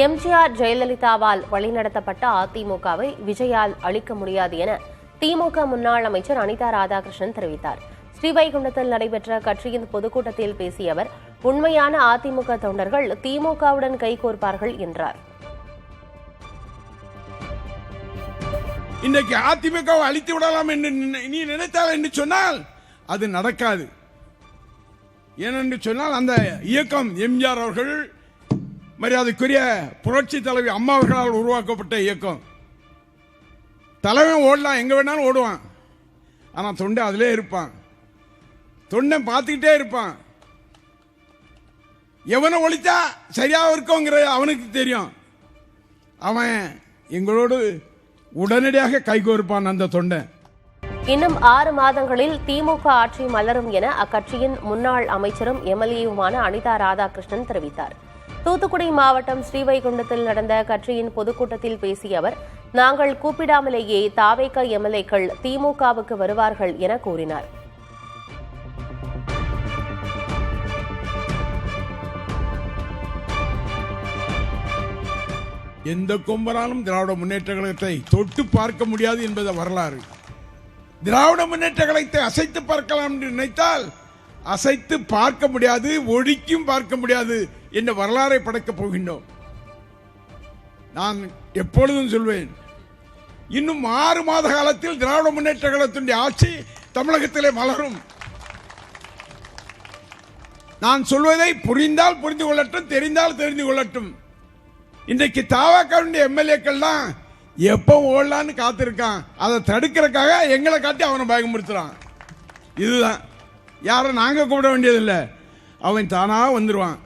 எம்ஜிஆர் ஜெயலலிதாவால் வழிநடத்தப்பட்ட அதிமுகவை விஜயால் அழிக்க முடியாது என திமுக முன்னாள் அமைச்சர் அனிதா ராதாகிருஷ்ணன் தெரிவித்தார். ஸ்ரீவைகுண்டத்தில் நடைபெற்ற கட்சியின் பொதுக்கூட்டத்தில் பேசிய அவர், உண்மையான அதிமுக தொண்டர்கள் திமுகவுடன் கைகோர்ப்பார்கள் என்றார். இன்றைக்கு அதிமுகவை அழித்து விடலாம் என்று நீ நினைத்தால் என்று சொன்னால் அது நடக்காது. ஏனென்று சொன்னால் அந்த இயக்கம் எம்ஜிஆர் அவர்கள், மரியாதைக்குரிய புரட்சி தலைவி அம்மா அவர்களால் உருவாக்கப்பட்ட இயக்கம். தலைவன் ஓடலாம், எங்க வேணாலும் ஓடுவான். ஆனா தொண்டை அதிலே இருப்பான். தொண்டை பார்த்துக்கிட்டே இருப்பான். எவனை ஒழித்தா சரியாக இருக்குங்கிற அவனுக்கு தெரியும். அவன் எங்களோடு உடனடியாக கைகோர்ப்பான் அந்த தொண்டை. இன்னும் 6 மாதங்களில் திமுக ஆட்சி மலரும் என அக்கட்சியின் முன்னாள் அமைச்சரும் எம்எல்ஏவுமான அனிதா ராதாகிருஷ்ணன் தெரிவித்தார். தூத்துக்குடி மாவட்டம் ஸ்ரீவைகுண்டத்தில் நடந்த கட்சியின் பொதுக்கூட்டத்தில் பேசிய அவர், நாங்கள் கூப்பிடாமலேயே தாவேக எம்எல்ஏக்கள் திமுகவுக்கு வருவார்கள் என கூறினார். எந்த கொம்பனாலும் திராவிட முன்னேற்ற கழகத்தை தொட்டு பார்க்க முடியாது என்பது வரலாறு. திராவிட முன்னேற்ற கழகத்தை அசைத்து பார்க்கலாம் என்று நினைத்தால் அசைத்து பார்க்க முடியாது, ஒழிக்கும் பார்க்க முடியாது என்ற வரலாறை படைக்கப் போகின்றோம். நான் எப்பொழுதும் சொல்வேன், இன்னும் 6 மாத காலத்தில் திராவிட முன்னேற்ற கழகத்தினுடைய ஆட்சி தமிழகத்திலே மலரும். நான் சொல்வதை புரிந்தால் புரிந்து கொள்ளட்டும், தெரிந்தால் தெரிந்து கொள்ளட்டும். இன்றைக்கு தாவாக்காவுடைய எம்எல்ஏக்கள் தான் எப்போ ஓடலான்னு காத்திருக்கான். அதை தடுக்கிறதுக்காக எங்களை காட்டி அவனை பயமுறுத்துறான். இதுதான், யாரும் நாங்க கூப்பிட வேண்டியதில்லை, அவன் தானா வந்துடுவான்.